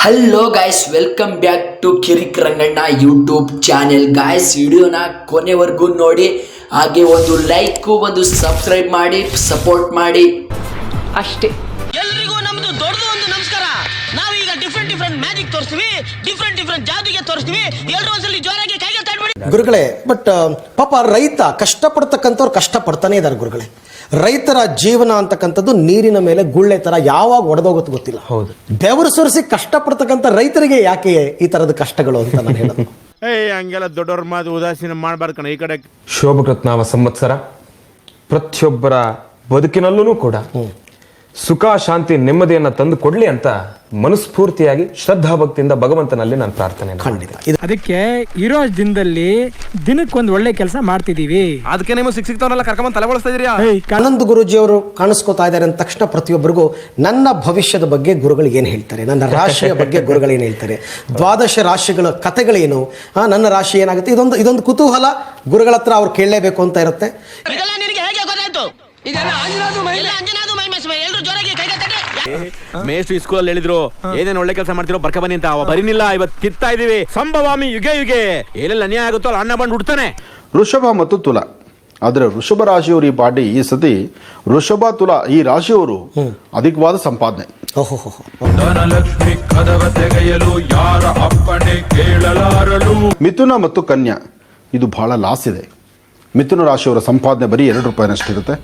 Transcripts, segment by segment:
Hello guys, welcome back to Kirik Ranganna YouTube channel. Guys, ವಿಡಿಯೋನ ಕೊನೆವರೆಗೂ ನೋಡಿ, ಹಾಗೆ ಒಂದು ಲೈಕ್ ಒಂದು ಸಬ್ಸ್ಕ್ರೈಬ್ ಮಾಡಿ ಸಪೋರ್ಟ್ ಮಾಡಿ ಅಷ್ಟೇ. ಎಲ್ರಿಗೂ ನಮ್ದು ದೊಡ್ಡದು ಒಂದು ನಮಸ್ಕಾರ. ನಾವೀಗ ಡಿಫ್ರೆಂಟ್ ಮ್ಯಾಜಿಕ್ ತೋರಿಸ್ತೀವಿ, ಡಿಫ್ರೆಂಟ್ ಜಾತಿಗೆ ತೋರಿಸ್ತೀವಿ. ಎಲ್ಲರೂ ಒಂದ್ಸಲಿ ಜೋರಾಗಿ ಕೈಗೆ ತಡ್ಬಿಡಿ ಗುರುಗಳೇ. ಬಟ್ ಪಾಪ ರೈತ ಕಷ್ಟಪಡ್ತಕ್ಕಂಥವ್ರು ಕಷ್ಟಪಡ್ತಾನೆ ಇದ್ದಾರೆ ಗುರುಗಳೇ. ರೈತರ ಜೀವನ ಅಂತಕ್ಕಂಥದ್ದು ನೀರಿನ ಮೇಲೆ ಗುಳ್ಳೆ ತರ ಯಾವಾಗ ಒಡೆದೋಗುತ್ತೆ ಗೊತ್ತಿಲ್ಲ. ಹೌದು, ಬೆವರು ಸುರಿಸಿ ಕಷ್ಟಪಡ್ತಕ್ಕಂಥ ರೈತರಿಗೆ ಯಾಕೆ ಈ ತರದ ಕಷ್ಟಗಳು ಅಂತ ನಾನು ಹೇಳೋದು. ಹಂಗೆಲ್ಲ ದೊಡ್ಡವ್ರ ಮಾತು ಉದಾಸೀನ ಮಾಡಬಾರ್ದು ಕಣ. ಈ ಕಡೆ ಶೋಭಕೃತ್ನಾಮ ಸಂವತ್ಸರ ಪ್ರತಿಯೊಬ್ಬರ ಬದುಕಿನಲ್ಲೂ ಕೂಡ ಸುಖ ಶಾಂತಿ ನೆಮ್ಮದಿಯನ್ನ ತಂದು ಕೊಡ್ಲಿ ಅಂತ ಮನಸ್ಫೂರ್ತಿಯಾಗಿ ಶ್ರದ್ಧಾಭಕ್ತಿಯಿಂದ ಭಗವಂತನಲ್ಲಿ ನಾನು ಪ್ರಾರ್ಥನೆ ಖಂಡಿತ. ಅದಕ್ಕೆ ಇರೋ ದಿನದಲ್ಲಿ ದಿನಕ್ಕೊಂದು ಒಳ್ಳೆ ಕೆಲಸ ಮಾಡ್ತಿದೀವಿ. ಅದಕ್ಕೆ ನೀವು ಸಿಕ್ತವನ್ನೆಲ್ಲ ಕರ್ಕೊಂಡ್ ತಲೆಗೊಳಿಸ್ತಾ ಇದೀರಾ. ಆನಂದ್ ಗುರೂಜಿ ಅವರು ಕಾಣಿಸ್ಕೋತಾ ಇದ್ದಾರೆ ಅಂದ ತಕ್ಷಣ ಪ್ರತಿಯೊಬ್ಬರಿಗೂ ನನ್ನ ಭವಿಷ್ಯದ ಬಗ್ಗೆ ಗುರುಗಳು ಏನು ಹೇಳ್ತಾರೆ, ನನ್ನ ರಾಶಿಯ ಬಗ್ಗೆ ಗುರುಗಳು ಏನು ಹೇಳ್ತಾರೆ, ದ್ವಾದಶ ರಾಶಿಗಳ ಕಥೆಗಳೇನು, ನನ್ನ ರಾಶಿ ಏನಾಗುತ್ತೆ, ಇದೊಂದು ಕುತೂಹಲ ಗುರುಗಳ ಹತ್ರ ಅವ್ರು ಕೇಳಲೇಬೇಕು ಅಂತ ಇರುತ್ತೆ. ಇದೆಲ್ಲ ನಿನಗೆ ಹೇಗೆ ಗೊತ್ತಾಯ್ತು? ಇದೆಲ್ಲ ಅಂಜನಾದು ಮೈ ಮೆಸ್ಮೆ. ಎಲ್ಲರೂ ಜೋರಾಗಿ ಕೈಗೆ ತಟ್ಟಿ. ಮೇಷ್ಟ್ರು ಸ್ಕೂಲಲ್ಲಿ ಹೇಳಿದ್ರು, ಏನೇನು ಒಳ್ಳೆ ಕೆಲಸ ಮಾಡ್ತಿರೋ ಬರ್ಕ ಬನ್ನಿ ಅಂತ. ಬರೀನಿಲ್ಲ, ಇವತ್ತು ಕಿತ್ತಾ ಇದೀವಿ. ಸಂಭವಾಮಿ ಯುಗೆ ಎಲ್ಲೆಲ್ಲ ಅನ್ಯಾಯ ಆಗುತ್ತೋ ಅಲ್ಲಿ ಅಣ್ಣ ಬಂದು ಹುಡ್ತಾನೆ. ವೃಷಭ ಮತ್ತು ತುಲ. ಆದರೆ ವೃಷಭ ರಾಶಿಯವರು ಈ ಸತಿ ವೃಷಭ ತುಲ ಈ ರಾಶಿಯವರು ಅಧಿಕವಾದ ಸಂಪಾದನೆ. ಮಿಥುನ ಮತ್ತು ಕನ್ಯಾ ಇದು ಬಹಳ ಲಾಸ್ ಇದೆ. ಮಿಥುನ ರಾಶಿಯವರ ಸಂಪಾದನೆ ಬರೀ ₹2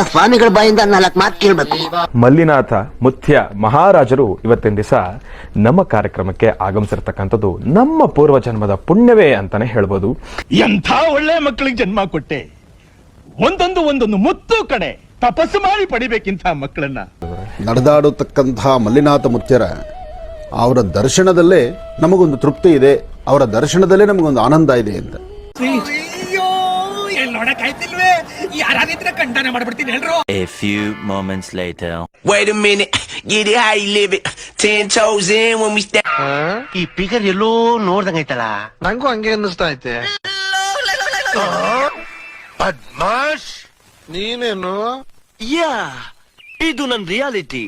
ಸ್ವಾಮಿಗಳ ಬಾಯಿಂದ 4 ಮಾತು ಕೇಳಬೇಕು. ಮಲ್ಲಿನಾಥ ಮುತ್ಯ ಮಹಾರಾಜರು ಇವತ್ತಿನ ದಿವಸ ನಮ್ಮ ಕಾರ್ಯಕ್ರಮಕ್ಕೆ ಆಗಮಿಸಿರ್ತಕ್ಕಂಥದ್ದು ನಮ್ಮ ಪೂರ್ವ ಜನ್ಮದ ಪುಣ್ಯವೇ ಅಂತಾನೆ ಹೇಳ್ಬೋದು. ಎಂಥ ಒಳ್ಳೆ ಮಕ್ಕಳಿಗೆ ಜನ್ಮ ಕೊಟ್ಟೆ. ಒಂದೊಂದು ಮುತ್ತು ಕಡೆ ತಪಸ್ಸು ಮಾಡಿ ಪಡಿಬೇಕಿಂತ ಮಕ್ಕಳನ್ನ. ನಡೆದಾಡತಕ್ಕಂತಹ ಮಲ್ಲಿನಾಥ ಮುತ್ಯರ ಅವರ ದರ್ಶನದಲ್ಲೇ ನಮಗೊಂದು ತೃಪ್ತಿ ಇದೆ, ಅವರ ದರ್ಶನದಲ್ಲೇ ನಮಗೊಂದು ಆನಂದ ಇದೆ ಅಂತ. A few moments later. Wait a minute, get it how you live it. 10 toes in when we step. ಈ ಫಿಗರ್ ಎಲ್ಲೋ ನೋಡ್ದಂಗೈತಲ್ಲ. ನಂಗೂ ಹಂಗೆ ಅನ್ನಿಸ್ತಾ ಐತೆ. ಬದ್ಮಾಶ್ ನೀನೇನು? ಯಾ, ಇದು ನನ್ನ ರಿಯಾಲಿಟಿ.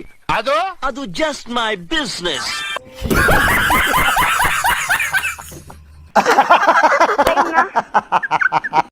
ಅದು ಜಸ್ಟ್ ಮೈ ಬಿಸ್ನೆಸ್.